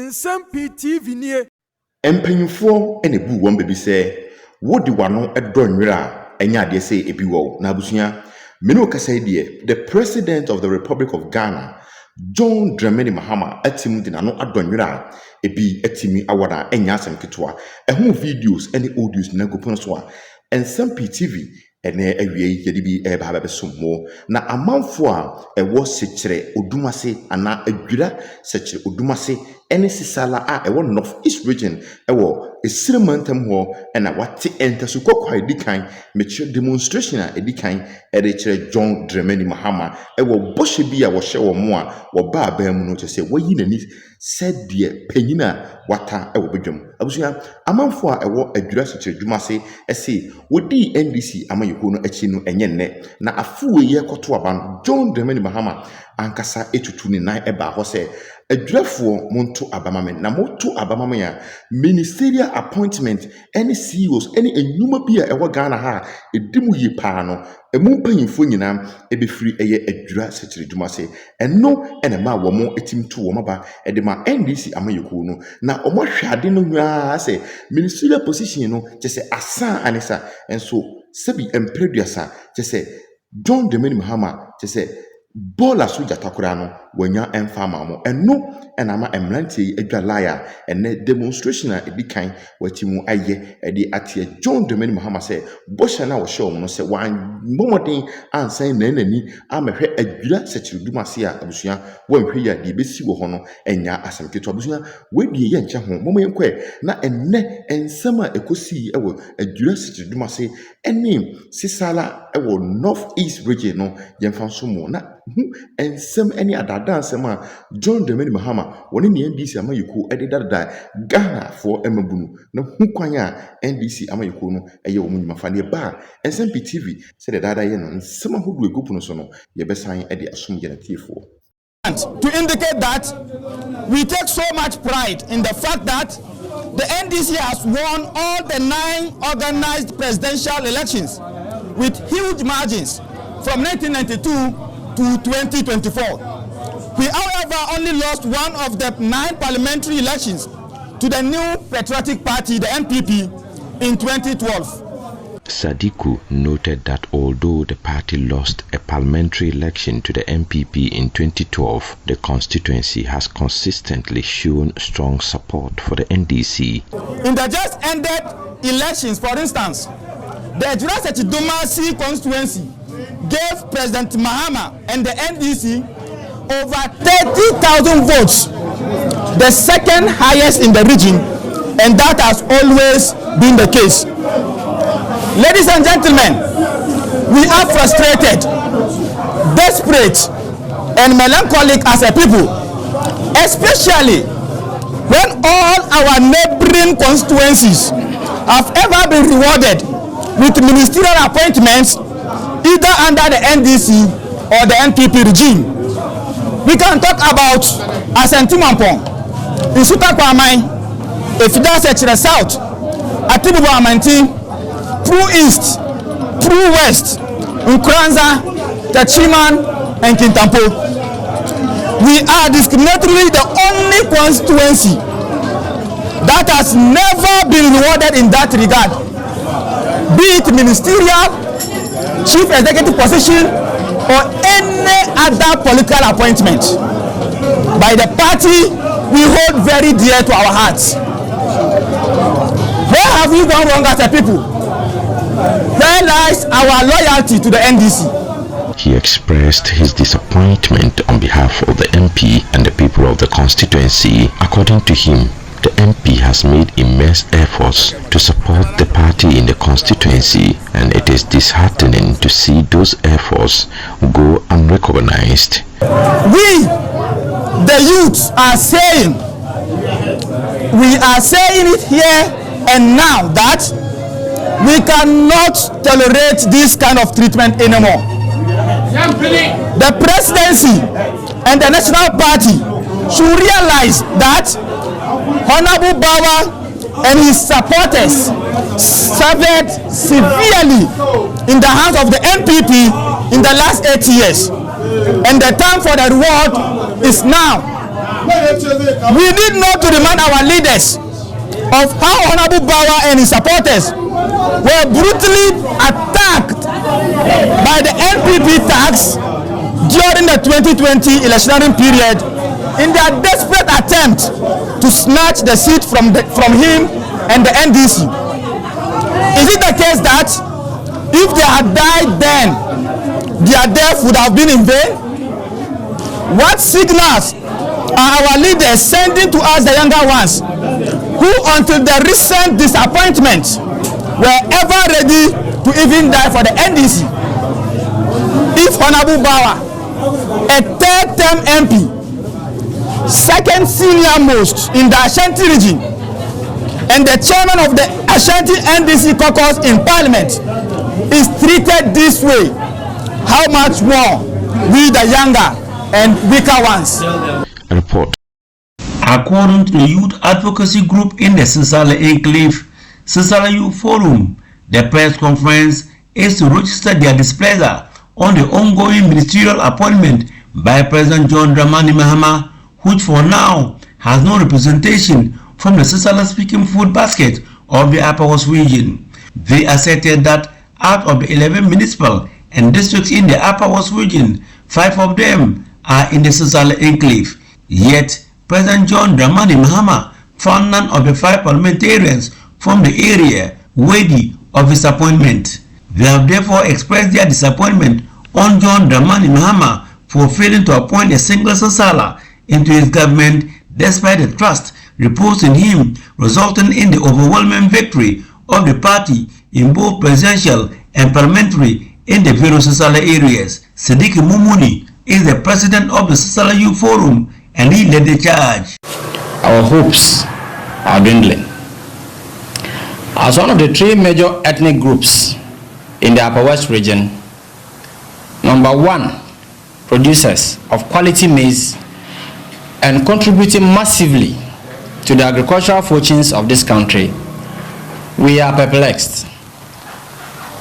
Nsem-Pii TV nie. Empanyinfo ene bu won bebi se wodi wano edo nwira enya ade se ebi wo na abusua menu okasa the president of the Republic of Ghana John Mahama atim de nano ado nwira ebi atimi awada enya asem ketwa ehu videos ene audios na gopon so a Nsem-Pii TV ene awie yedi bi eba ba besomo na amanfo a ewo Sekyeredumase ana Ejura Sekyeredumase ene sisala a ewo North East region ewo esiremantem ho ena wate entasu kokwa edikan meche demonstration a edikan ede John Mahama ewo boshe bi a wo hye wo mo a wo ba abam no chese wayi nani said de panyina wata ewo bedwam abusua amanfo a ewo Ejura Sekyeredumase ese wodi NDC amayeko no achi no enye nne na afuwe ye koto aban John Mahama ankasa etutu ni nan eba ho se Ejurafo monto abamame na moto abamame ya ministerial appointment any CEOs any enuma bia ewo Ghana ha edimu yi pa no emu panyimfo nyina ebefiri eye Ejura Sekyeredumase eno enema wo mo etimtu wo maba edema NDC amayeko no na omo hwade no nwa se ministerial position no chese asa anisa enso sebi empreduasa chese John Mahama chese bola soja takura no wanya enfama mo eno enama emlantie edwalaya ene demonstration a edikan watimu aye edi atie John Mahama se bosha na wo show no se wan momodin ansan na nani amehwe Ejura Sekyeredumase a abusua wanhwe ya de besi wo hono enya asemketo abusua wedi ye nche ho momo yenkwe na enne ensema ekosi ewo Ejura Sekyeredumase eni sisala ewo North East region no yemfanso mo na ensem eni adada ensem a John Mahama woni ne NDC amayeko ededada Ghana for emabunu na hukwan a NDC amayeko no eye wo nyumafa ne ba Nsem-Pii TV se de dada ye no nsem ahodu egupu no so no ye besan ede asom genetiefo. To indicate that we take so much pride in the fact that the NDC has won all the 9 organized presidential elections with huge margins from 1992 to 2024. We, however, only lost one of the 9 parliamentary elections to the new patriotic party, the NPP, in 2012. Sadiku noted that although the party lost a parliamentary election to the NPP in 2012, the constituency has consistently shown strong support for the NDC. In the just ended elections, for instance, the Ejura Sekyeredumase constituency gave President Mahama and the NDC over 30,000 votes, the second highest in the region, and that has always been the case. Ladies and gentlemen, we are frustrated, desperate, and melancholic as a people, especially when all our neighboring constituencies have ever been rewarded with ministerial appointments either under the NDC or the NPP regime. We can talk about Nsem-Pii, Nsutakwamai, Ejura Sekyeredumase South, Atibubu Amanti, Pro East, Pro West, Nkranza, Tachiman, and Kintampo. We are discriminatorily the only constituency that has never been rewarded in that regard, be it ministerial, chief executive position, or any other political appointment by the party we hold very dear to our hearts. Where have we gone wrong as a people? Where lies our loyalty to the NDC? He expressed his disappointment on behalf of the MP and the people of the constituency. According to him, the MP has made immense efforts to support the party in the constituency, and it is disheartening to see those efforts go unrecognized. We, the youths, are saying it here and now that we cannot tolerate this kind of treatment anymore. The presidency and the national party should realize that Honorable Bawa and his supporters suffered severely in the hands of the NPP in the last 8 years, and the time for the reward is now. We need not to remind our leaders of how Honorable Bawa and his supporters were brutally attacked by the NPP tax during the 2020 electioneering period in their desperate attempt to snatch the seat from him and the NDC. Is it the case that if they had died then, their death would have been in vain? What signals are our leaders sending to us, the younger ones, who until the recent disappointment were ever ready to even die for the NDC? If Honorable Bawa, a third-term MP, second senior most in the Ashanti region, and the chairman of the Ashanti NDC caucus in Parliament, is treated this way, how much more we, the younger and weaker ones? A report. According to the youth advocacy group in the Sisala Enclave, Sisala Youth Forum, the press conference is to register their displeasure on the ongoing ministerial appointment by President John Mahama, which for now has no representation from the Sisala-speaking food basket of the Upper West region. They asserted that out of the 11 municipal and districts in the Upper West region, 5 of them are in the Sisala Enclave. Yet, President John Mahama found none of the 5 parliamentarians from the area worthy of his appointment. They have therefore expressed their disappointment on John Mahama for failing to appoint a single Sisala into his government despite the trust reposed in him, resulting in the overwhelming victory of the party in both presidential and parliamentary in the various Sisala areas. Siddiq Mumuni is the president of the Sisala Youth Forum and he led the charge. Our hopes are dwindling. As one of the 3 major ethnic groups in the Upper West region, number 1 producers of quality maize and contributing massively to the agricultural fortunes of this country, we are perplexed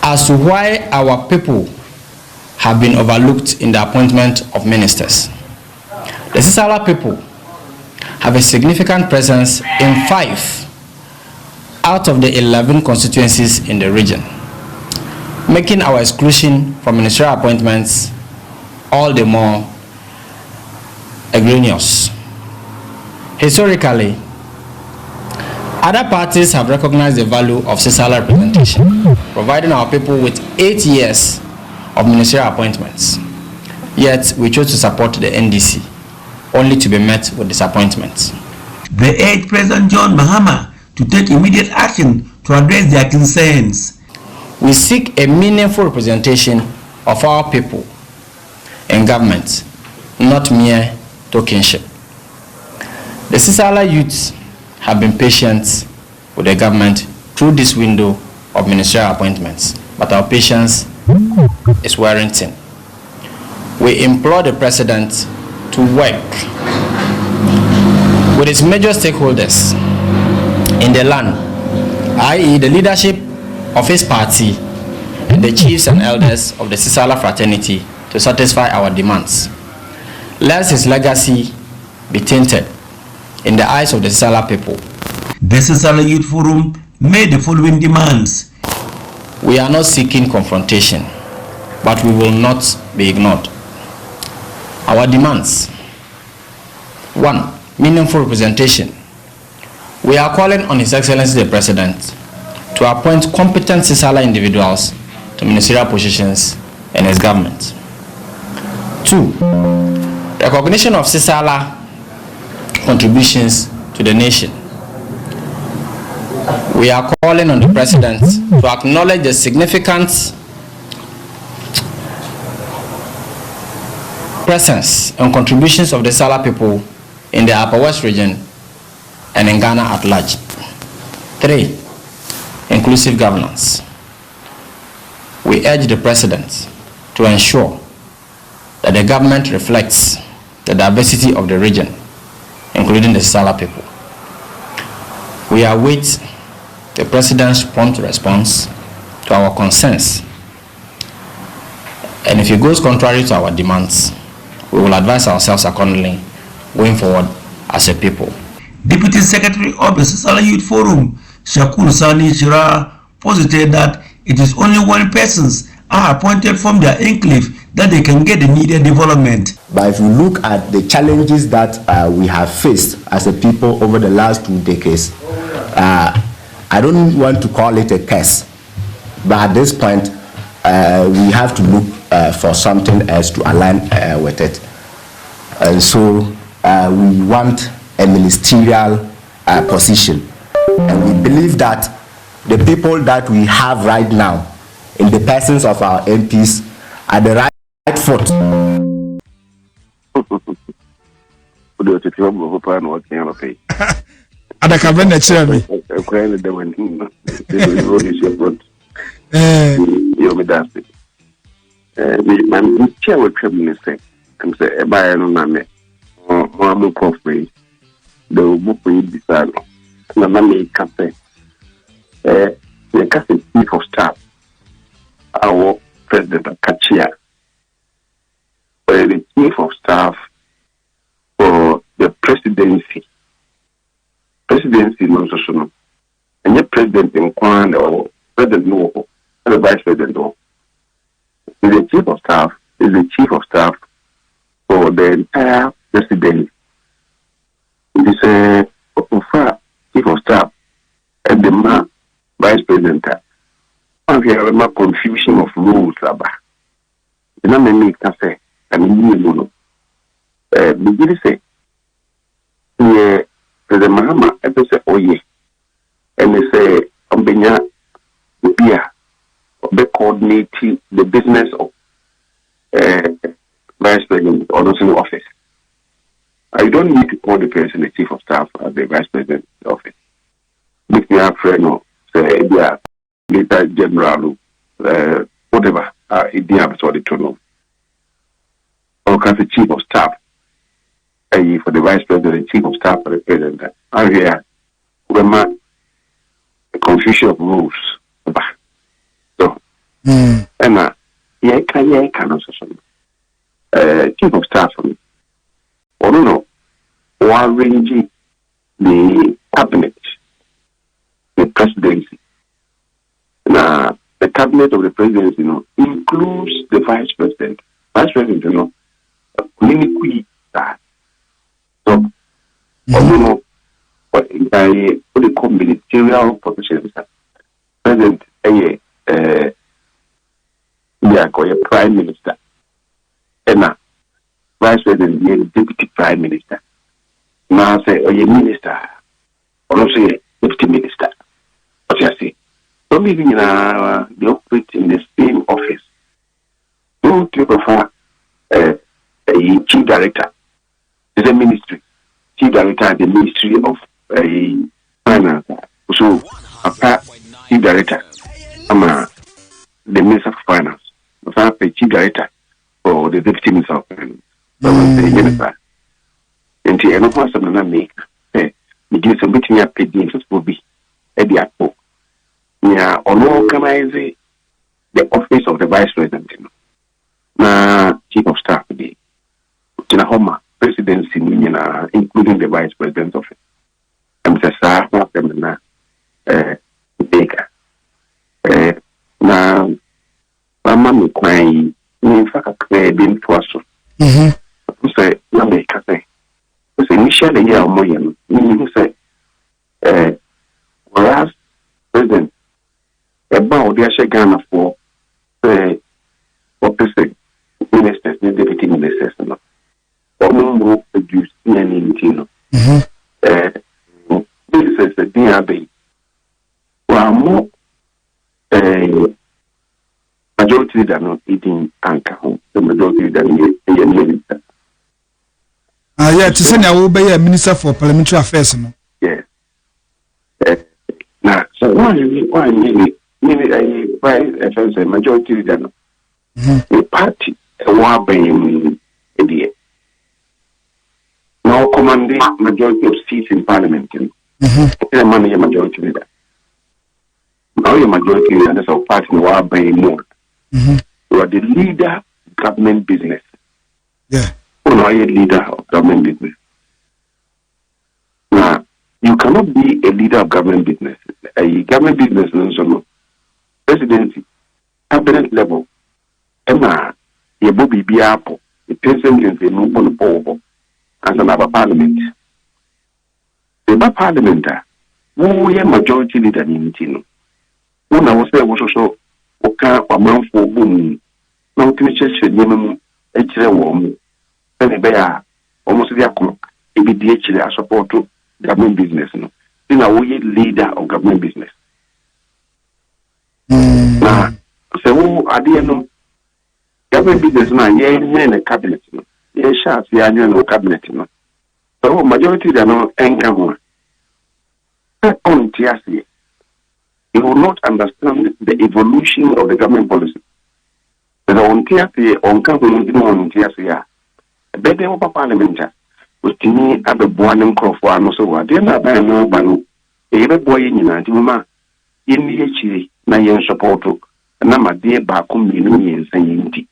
as to why our people have been overlooked in the appointment of ministers. The Sisala people have a significant presence in 5 out of the 11 constituencies in the region, making our exclusion from ministerial appointments all the more egregious. Historically, other parties have recognized the value of Sisala representation, providing our people with 8 years of ministerial appointments. Yet, we chose to support the NDC, only to be met with disappointment. They urged President John Mahama to take immediate action to address their concerns. We seek a meaningful representation of our people in government, not mere tokenship. The Sisala youths have been patient with the government through this window of ministerial appointments, but our patience is wearing thin. We implore the president to work with its major stakeholders in the land, i.e. the leadership of his party and the chiefs and elders of the Sisala fraternity to satisfy our demands, lest his legacy be tainted in the eyes of the Sisala people. The Sisala Youth Forum made the following demands. We are not seeking confrontation, but we will not be ignored. Our demands: 1. Meaningful representation. We are calling on His Excellency the President to appoint competent Sisala individuals to ministerial positions in his government. 2. Recognition of Sisala contributions to the nation. We are calling on the President to acknowledge the significant presence and contributions of the Sisala people in the Upper West region and in Ghana at large. 3. Inclusive governance. We urge the President to ensure that the government reflects the diversity of the region, including the Sisala people. We await the President's prompt response to our concerns, and if it goes contrary to our demands, we will advise ourselves accordingly going forward as a people. Deputy Secretary of the Sisala Youth Forum, Shakur Sani Shira, posited that it is only when persons are appointed from their enclave that they can get the needed development. But if you look at the challenges that we have faced as a people over the last 2 decades, I don't want to call it a curse, but at this point, we have to look for something else to align with it. And so we want a ministerial position. And we believe that the people that we have right now, in the persons of our MPs, are the right foot. the chief of staff, our president Kachia, the chief of staff for the presidency. Presidency no so and the president in Kwan or president no and the vice president no. The chief of staff is the chief of staff for the entire presidency. It is a chief of staff and the man vice president. And we have a confusion of rules about. The name me can say, and you know, begin say, yeah, President Mahama, and they say, oh yeah, and they say, Ombenya, Bia, they coordinate the business of vice president or those in office. I don't need to call the person the chief of staff at the vice president's office. Make me a friend or say, yeah, later general, whatever, it didn't have to know. Or can the chief of staff for the vice president, chief of staff for the president. I hear when confusion of rules. So, and yeah, can also chief of staff for me. Or no, or arranging the cabinet, the presidency. Now, the cabinet of the presidency, includes the vice president. Vice president, clinically that. So, what they call ministerial positions. President, prime minister, and vice president, deputy prime minister. Now say, minister, or not say deputy minister. What you say? Don't even they operate in the same office. Don't you prefer a chief director? It's a ministry. Chief director, the ministry of finance. So, chief director, the minister of finance. The chief director for the deputy minister of finance. And the other person that make the give some meeting up the will be at the apple. Yeah, or organize the office of the vice president. Chief of staff the Homa presidency, including the vice president's office. And the staff of them Baker. Now, Mamma crying, in fact, being to us. Say, Mamma, say, initially, yeah, Moyan, you say, whereas president about the Ghana for president, ministers, the deputy ministers, or no produce anything. This is the DRB. Well, more majority that not eating anchor home, the majority that a minister. Yeah, to send a minister for parliamentary affairs. Yes. Now, so why a majority that the party war being idiot. Now commanding majority of seats in parliament. The money a majority leader. Now your majority leader, that's our party war being more. You are the leader of government business. Yeah. Who are you leader of government business? cannot be a leader of government business. A government business no presidency, cabinet level, Emma, ye bobby be apple, the president is no one as another parliament. The parliament, who ye majority leader in Tino. When I was there was also okay a month for boom. Now to church minimum a warm. Then a bear almost the o'clock. It be the HL support to government business. No, then I will leader of government business. Now, so I didn't know government business man, yeah, in a cabinet. Yeah, shots, yeah, no cabinet. So majority they no income. On TSC, you will not understand the evolution of the government policy. The on TSC, on government, on TSC, a better over parliament, with me at the Buanan Crawford, no so what, then I buy no banu, a boy in Yuma, in the HE, Nayan support, and I'm a dear Bakum in saying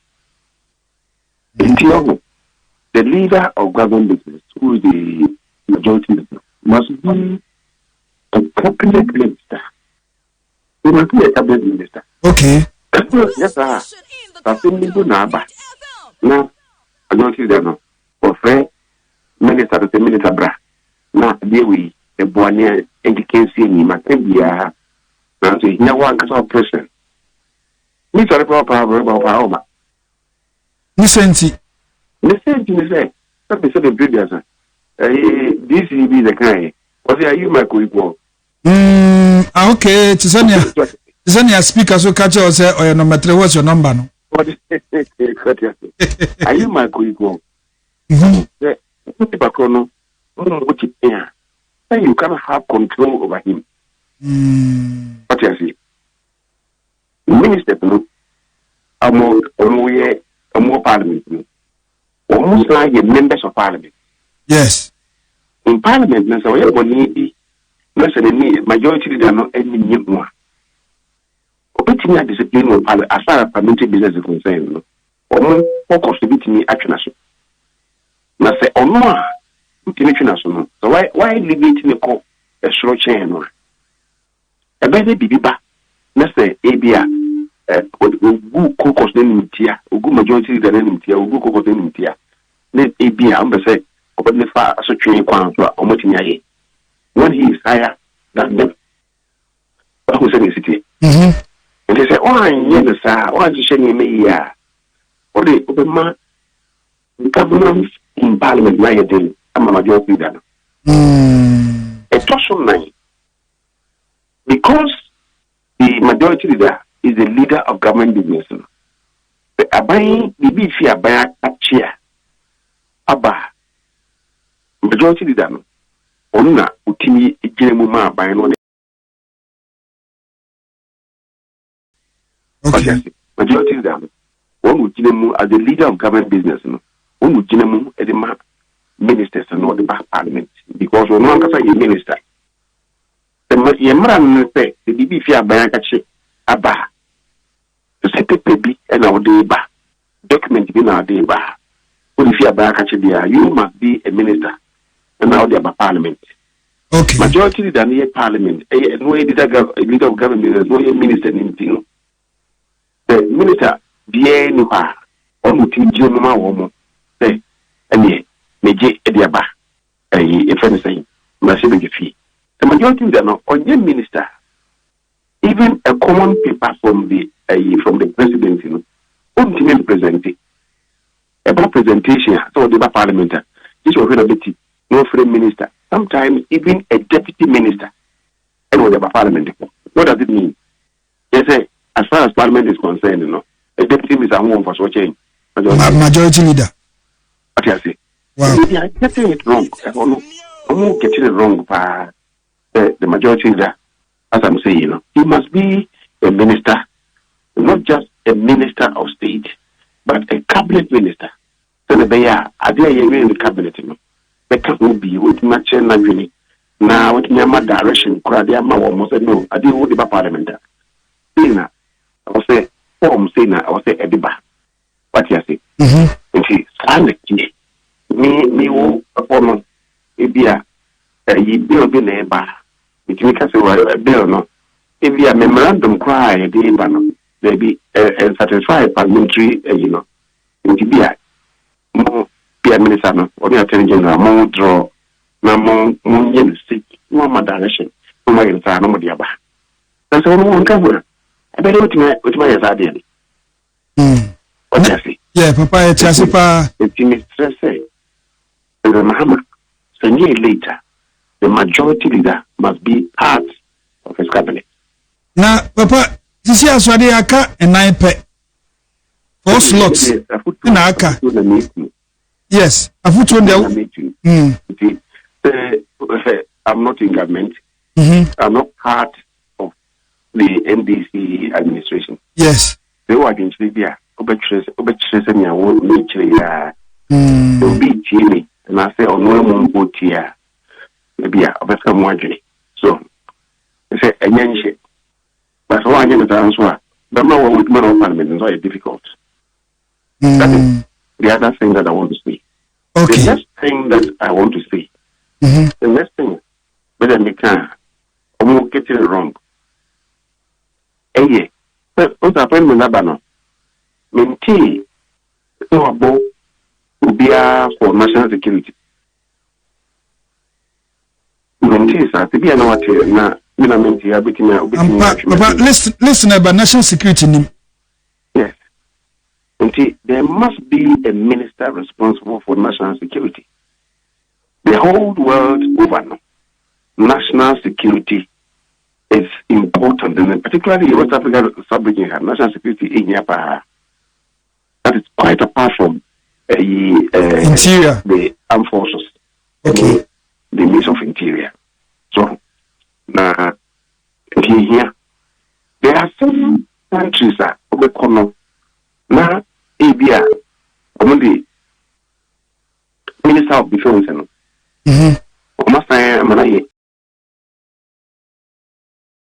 the leader of government business, who is the majority, must be a cabinet minister. He must be a cabinet minister. Okay. Yes, sir. That's in the Naba. Now, I don't see that no. For friend, minister to the minister bra. Now, there we a Buania education in Macabia. Now, so no one can solve person. Mr. Papa, Nsem-Pii. Nsem-Pii say, that is the previous. This will be the kind. What are you, my co-equal? Okay, Tisania speaker so catch us or your number 3. What's your number? No? What is are you my co-equal? You cannot have control over him. What you see? Minister, more parliament. Almost like members of parliament. Yes. In parliament, there's a majority leader not any new one. Operating a discipline of as far as parliamentary business is concerned, or focus to beat me action. Now say, or no, international. So why limiting a short chain? A better biba, let's say, ABA, who caucus name tia, who good majority leader name tia, who good caucus name tia. Let ABA, I'm say, open the far so train quantum or motinia. When he is higher than them, who said the city? And they say, oh, yes, sir, why is she me? Yeah, or the open man government in parliament, my day, I'm a majority leader. A total nine because the majority leader is the leader of government business. The Abai, the BC Abaya, chair, Abba, majority leader. Ona utimi ejinemu by no. Okay. Majority of them. One ujinemu as the leader of government business. No. One ujinemu as the ministers and not the back parliament because when one kasa a minister. The yemran say the bibi fi abaya kache aba. To say pepe and our day ba document be na day ba. When fi abaya kache dia you must be a minister. And now they are parliament. Okay. Majority leader near parliament. No leader of government, no minister anything. The minister, the NUA, on the Juma woman, say, and ye, Major Ediaba, a friend saying, Massive fee. The majority leader on your minister, even a common paper from the presidency, ultimately presented. About presentation, so the parliament, this was a bit. No frame minister, sometimes even a deputy minister, and whatever parliament. What does it mean? They say, as far as parliament is concerned, a deputy minister won't for so change. Majority leader. What I say? Wow. They are getting it wrong. I'm getting it wrong by the majority leader, as I'm saying. He must be a minister, not just a minister of state, but a cabinet minister. So they are there in the cabinet. Because will be with much energy now with my direction. Cradiama almost said no, I didn't want the parliament. Sina, I was say, form Sina, I was say Ediba. What you say? And she stand me, upon Ibia, ye will be neighbor, It make us a bill no. If you a memorandum cry a day ban, there be satisfy parliamentary, you know, into be a more peer minister no, or the attorney general, more draw, no more yen stick, no more direction, no more inside, no more the other. That's all one cover. I bet what my idea. What I say? Yeah, Papa, it's as if it's stress say. And the Mahama, a year later, the majority leader must be part of his cabinet. Now, Papa, this is already aka and 9 pet. 4 slots in aka. Yes, I put on the. I'm not in government. I'm not part of the NDC administration. Yes. They were against Libya. And I won't meet you. They'll be Jimmy. And I say, oh, no one go here. Maybe I'll become one. So, I say, a young shit. But so I get the answer. The no one with men of parliament is very difficult. That is the other thing that I want to say. Okay. The next thing that I want to say. The next thing, whether they can, I won't get it wrong. Yeah. What's happened with Labano? Maintain so about for national security. Maintain that to be an amateur now. But listen about national security. Yes. There must be a minister responsible for national security. The whole world over now, national security is important, and particularly West Africa sub-region has national security in Yapa. That is quite apart from interior, the armed forces, okay, the means of interior. So now, here there are some countries that overcome now. Abia, among the Minister of Defense, almost I am